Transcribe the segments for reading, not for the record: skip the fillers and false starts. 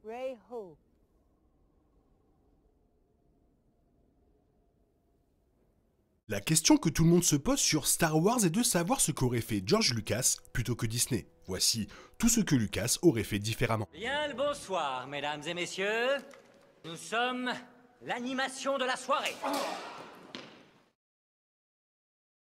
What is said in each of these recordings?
Ray-Ho. La question que tout le monde se pose sur Star Wars est de savoir ce qu'aurait fait George Lucas plutôt que Disney. Voici tout ce que Lucas aurait fait différemment. Bien le bonsoir, mesdames et messieurs. Nous sommes l'animation de la soirée.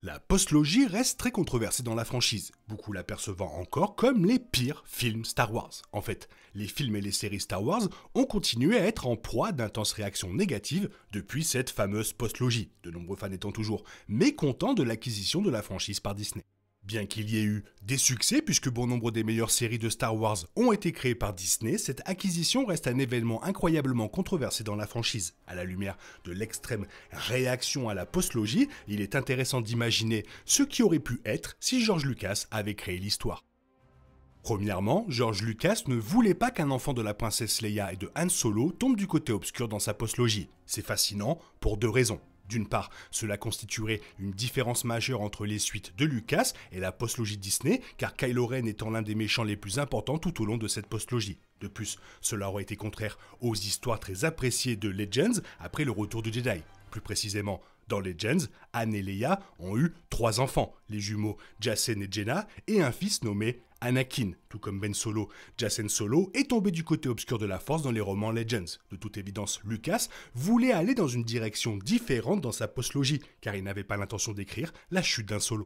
La postlogie reste très controversée dans la franchise, beaucoup l'apercevant encore comme les pires films Star Wars. En fait, les films et les séries Star Wars ont continué à être en proie d'intenses réactions négatives depuis cette fameuse postlogie, de nombreux fans étant toujours mécontents de l'acquisition de la franchise par Disney. Bien qu'il y ait eu des succès, puisque bon nombre des meilleures séries de Star Wars ont été créées par Disney, cette acquisition reste un événement incroyablement controversé dans la franchise. À la lumière de l'extrême réaction à la postlogie, il est intéressant d'imaginer ce qui aurait pu être si George Lucas avait créé l'histoire. Premièrement, George Lucas ne voulait pas qu'un enfant de la princesse Leia et de Han Solo tombe du côté obscur dans sa postlogie. C'est fascinant pour deux raisons. D'une part, cela constituerait une différence majeure entre les suites de Lucas et la postlogie Disney, car Kylo Ren étant l'un des méchants les plus importants tout au long de cette postlogie. De plus, cela aurait été contraire aux histoires très appréciées de Legends après le retour du Jedi. Plus précisément, dans Legends, Han et Leia ont eu 3 enfants, les jumeaux Jacen et Jaina, et un fils nommé Anakin, tout comme Ben Solo. Jacen Solo est tombé du côté obscur de la Force dans les romans Legends. De toute évidence, Lucas voulait aller dans une direction différente dans sa postlogie, car il n'avait pas l'intention d'écrire la chute d'un Solo.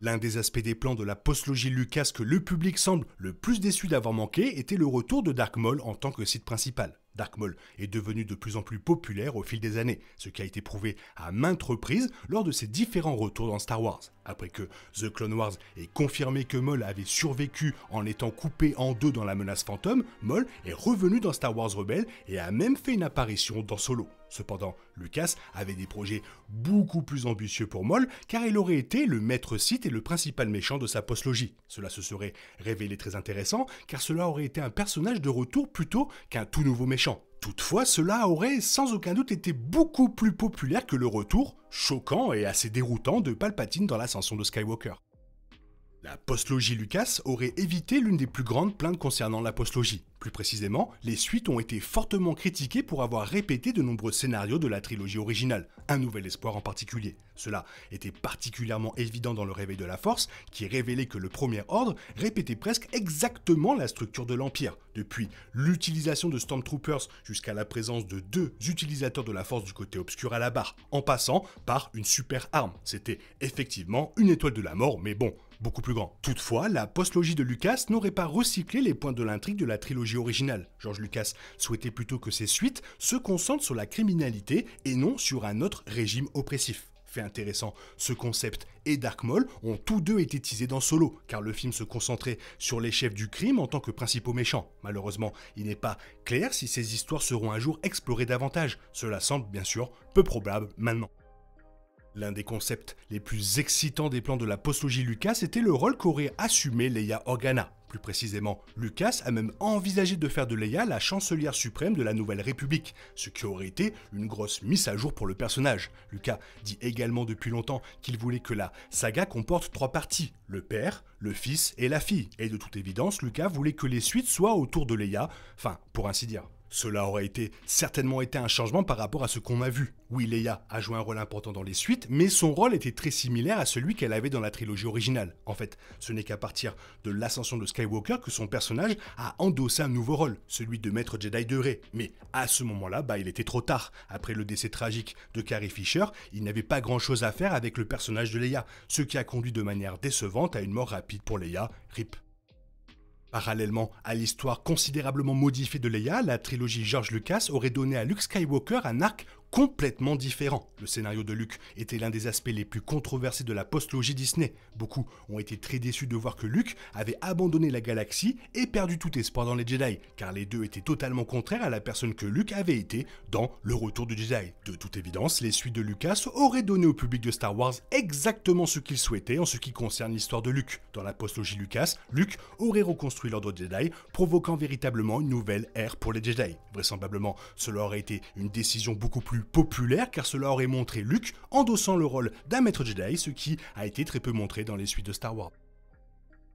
L'un des aspects des plans de la postlogie Lucas que le public semble le plus déçu d'avoir manqué était le retour de Dark Maul en tant que site principal. Dark Maul est devenu de plus en plus populaire au fil des années, ce qui a été prouvé à maintes reprises lors de ses différents retours dans Star Wars. Après que The Clone Wars ait confirmé que Maul avait survécu en étant coupé en deux dans la menace fantôme, Maul est revenu dans Star Wars Rebels et a même fait une apparition dans Solo. Cependant, Lucas avait des projets beaucoup plus ambitieux pour Maul, car il aurait été le maître Sith et le principal méchant de sa postlogie. Cela se serait révélé très intéressant, car cela aurait été un personnage de retour plutôt qu'un tout nouveau méchant. Toutefois, cela aurait sans aucun doute été beaucoup plus populaire que le retour, choquant et assez déroutant, de Palpatine dans l'ascension de Skywalker. La postlogie Lucas aurait évité l'une des plus grandes plaintes concernant la postlogie. Plus précisément, les suites ont été fortement critiquées pour avoir répété de nombreux scénarios de la trilogie originale, Un Nouvel Espoir en particulier. Cela était particulièrement évident dans Le Réveil de la Force, qui révélait que le Premier Ordre répétait presque exactement la structure de l'Empire, depuis l'utilisation de Stormtroopers jusqu'à la présence de 2 utilisateurs de la Force du côté obscur à la barre, en passant par une super arme. C'était effectivement une étoile de la mort, mais bon, beaucoup plus grand. Toutefois, la postlogie de Lucas n'aurait pas recyclé les points de l'intrigue de la trilogie originale. George Lucas souhaitait plutôt que ses suites se concentrent sur la criminalité et non sur un autre régime oppressif. Fait intéressant, ce concept et Dark Maul ont tous deux été teasés dans Solo, car le film se concentrait sur les chefs du crime en tant que principaux méchants. Malheureusement, il n'est pas clair si ces histoires seront un jour explorées davantage. Cela semble bien sûr peu probable maintenant. L'un des concepts les plus excitants des plans de la postlogie Lucas était le rôle qu'aurait assumé Leia Organa. Plus précisément, Lucas a même envisagé de faire de Leia la chancelière suprême de la Nouvelle République, ce qui aurait été une grosse mise à jour pour le personnage. Lucas dit également depuis longtemps qu'il voulait que la saga comporte 3 parties, le père, le fils et la fille. Et de toute évidence, Lucas voulait que les suites soient autour de Leia, enfin, pour ainsi dire. Cela aurait certainement été un changement par rapport à ce qu'on a vu. Oui, Leia a joué un rôle important dans les suites, mais son rôle était très similaire à celui qu'elle avait dans la trilogie originale. En fait, ce n'est qu'à partir de l'ascension de Skywalker que son personnage a endossé un nouveau rôle, celui de maître Jedi de Rey. Mais à ce moment-là, il était trop tard. Après le décès tragique de Carrie Fisher, il n'avait pas grand-chose à faire avec le personnage de Leia, ce qui a conduit de manière décevante à une mort rapide pour Leia, RIP. Parallèlement à l'histoire considérablement modifiée de Leia, la trilogie George Lucas aurait donné à Luke Skywalker un arc complètement différent. Le scénario de Luke était l'un des aspects les plus controversés de la postlogie Disney. Beaucoup ont été très déçus de voir que Luke avait abandonné la galaxie et perdu tout espoir dans les Jedi, car les deux étaient totalement contraires à la personne que Luke avait été dans Le Retour du Jedi. De toute évidence, les suites de Lucas auraient donné au public de Star Wars exactement ce qu'il souhaitait en ce qui concerne l'histoire de Luke. Dans la postlogie Lucas, Luke aurait reconstruit l'ordre Jedi, provoquant véritablement une nouvelle ère pour les Jedi. Vraisemblablement, cela aurait été une décision beaucoup plus populaire car cela aurait montré Luke endossant le rôle d'un maître Jedi, ce qui a été très peu montré dans les suites de Star Wars.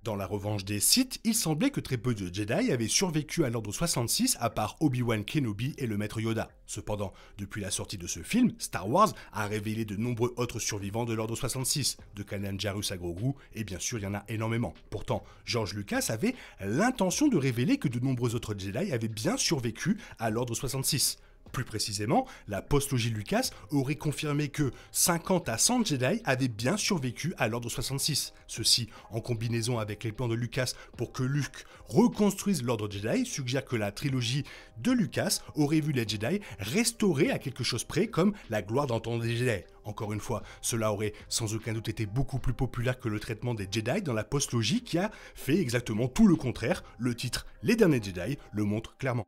Dans la revanche des Sith, il semblait que très peu de Jedi avaient survécu à l'Ordre 66 à part Obi-Wan Kenobi et le Maître Yoda. Cependant, depuis la sortie de ce film, Star Wars a révélé de nombreux autres survivants de l'Ordre 66, de Kanan Jarrus à Grogu, et bien sûr il y en a énormément. Pourtant, George Lucas avait l'intention de révéler que de nombreux autres Jedi avaient bien survécu à l'Ordre 66. Plus précisément, la postlogie Lucas aurait confirmé que 50 à 100 Jedi avaient bien survécu à l'Ordre 66. Ceci, en combinaison avec les plans de Lucas pour que Luke reconstruise l'Ordre Jedi, suggère que la trilogie de Lucas aurait vu les Jedi restaurés à quelque chose près comme la gloire d'entendre des Jedi. Encore une fois, cela aurait sans aucun doute été beaucoup plus populaire que le traitement des Jedi dans la postlogie qui a fait exactement tout le contraire. Le titre « Les derniers Jedi » le montre clairement.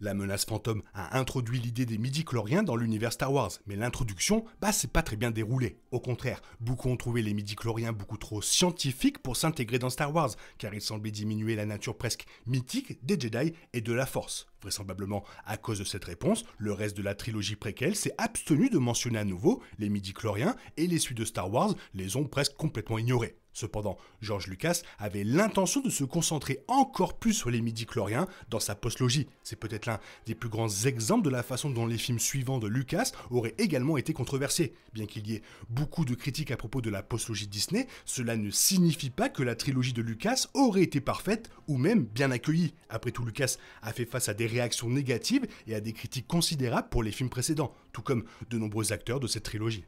La menace fantôme a introduit l'idée des midi-chloriens dans l'univers Star Wars, mais l'introduction, c'est pas très bien déroulé. Au contraire, beaucoup ont trouvé les midi-chloriens beaucoup trop scientifiques pour s'intégrer dans Star Wars, car ils semblaient diminuer la nature presque mythique des Jedi et de la Force. Vraisemblablement, à cause de cette réponse, le reste de la trilogie préquelle s'est abstenu de mentionner à nouveau les midi-chloriens et les suites de Star Wars les ont presque complètement ignorés. Cependant, George Lucas avait l'intention de se concentrer encore plus sur les midi-chloriens dans sa postlogie. C'est peut-être l'un des plus grands exemples de la façon dont les films suivants de Lucas auraient également été controversés. Bien qu'il y ait beaucoup de critiques à propos de la postlogie Disney, cela ne signifie pas que la trilogie de Lucas aurait été parfaite ou même bien accueillie. Après tout, Lucas a fait face à des réactions négatives et à des critiques considérables pour les films précédents, tout comme de nombreux acteurs de cette trilogie.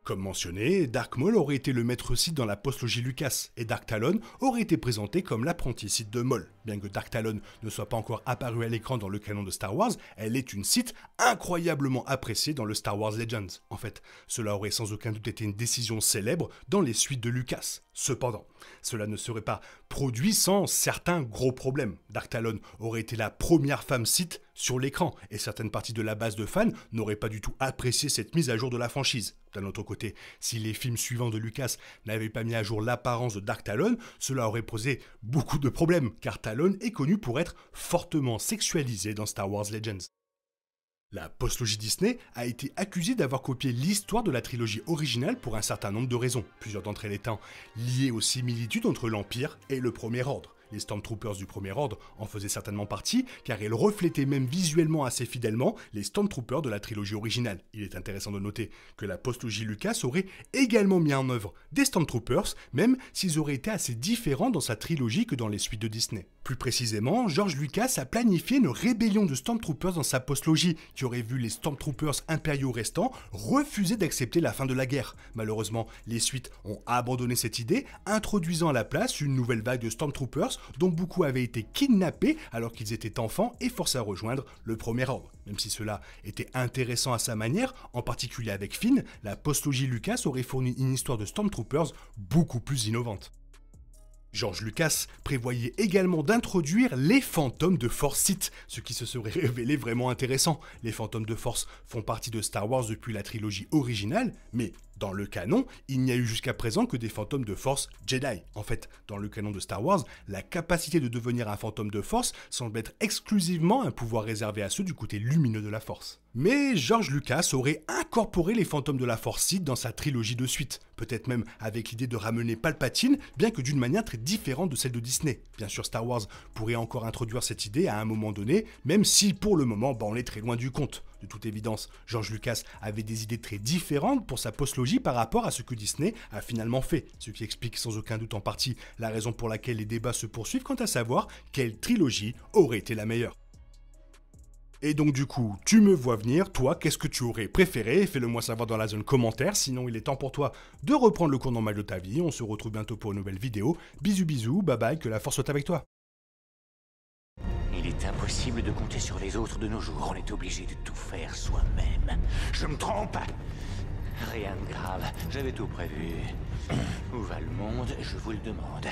Comme mentionné, Dark Maul aurait été le maître Sith dans la postlogie Lucas, et Dark Talon aurait été présenté comme l'apprenti Sith de Maul. Bien que Dark Talon ne soit pas encore apparue à l'écran dans le canon de Star Wars, elle est une Sith incroyablement appréciée dans le Star Wars Legends. En fait, cela aurait sans aucun doute été une décision célèbre dans les suites de Lucas. Cependant, cela ne serait pas produit sans certains gros problèmes. Dark Talon aurait été la première femme Sith sur l'écran, et certaines parties de la base de fans n'auraient pas du tout apprécié cette mise à jour de la franchise. D'un autre côté, si les films suivants de Lucas n'avaient pas mis à jour l'apparence de Dark Talon, cela aurait posé beaucoup de problèmes, car Talon est connu pour être fortement sexualisé dans Star Wars Legends. La postlogie Disney a été accusée d'avoir copié l'histoire de la trilogie originale pour un certain nombre de raisons, plusieurs d'entre elles étant liées aux similitudes entre l'Empire et le Premier Ordre. Les Stormtroopers du Premier Ordre en faisaient certainement partie, car ils reflétaient même visuellement assez fidèlement les Stormtroopers de la trilogie originale. Il est intéressant de noter que la postlogie Lucas aurait également mis en œuvre des Stormtroopers, même s'ils auraient été assez différents dans sa trilogie que dans les suites de Disney. Plus précisément, George Lucas a planifié une rébellion de Stormtroopers dans sa postlogie, qui aurait vu les Stormtroopers impériaux restants refuser d'accepter la fin de la guerre. Malheureusement, les suites ont abandonné cette idée, introduisant à la place une nouvelle vague de Stormtroopers dont beaucoup avaient été kidnappés alors qu'ils étaient enfants et forcés à rejoindre le Premier Ordre. Même si cela était intéressant à sa manière, en particulier avec Finn, la postlogie Lucas aurait fourni une histoire de Stormtroopers beaucoup plus innovante. George Lucas prévoyait également d'introduire les fantômes de Force Sith, ce qui se serait révélé vraiment intéressant. Les fantômes de Force font partie de Star Wars depuis la trilogie originale, mais dans le canon, il n'y a eu jusqu'à présent que des fantômes de Force Jedi. En fait, dans le canon de Star Wars, la capacité de devenir un fantôme de Force semble être exclusivement un pouvoir réservé à ceux du côté lumineux de la Force. Mais George Lucas aurait incorporé les fantômes de la Force Sith dans sa trilogie de suite, peut-être même avec l'idée de ramener Palpatine, bien que d'une manière très différente de celle de Disney. Bien sûr, Star Wars pourrait encore introduire cette idée à un moment donné, même si pour le moment, on est très loin du compte. De toute évidence, George Lucas avait des idées très différentes pour sa postlogie par rapport à ce que Disney a finalement fait, ce qui explique sans aucun doute en partie la raison pour laquelle les débats se poursuivent quant à savoir quelle trilogie aurait été la meilleure. Et donc du coup, tu me vois venir, toi, qu'est-ce que tu aurais préféré? Fais-le moi savoir dans la zone commentaire, sinon il est temps pour toi de reprendre le cours normal de ta vie. On se retrouve bientôt pour une nouvelle vidéo. Bisous bisous, bye bye, que la force soit avec toi. Il est impossible de compter sur les autres de nos jours, on est obligé de tout faire soi-même. Je me trompe? Rien de grave, j'avais tout prévu. Où va le monde, je vous le demande.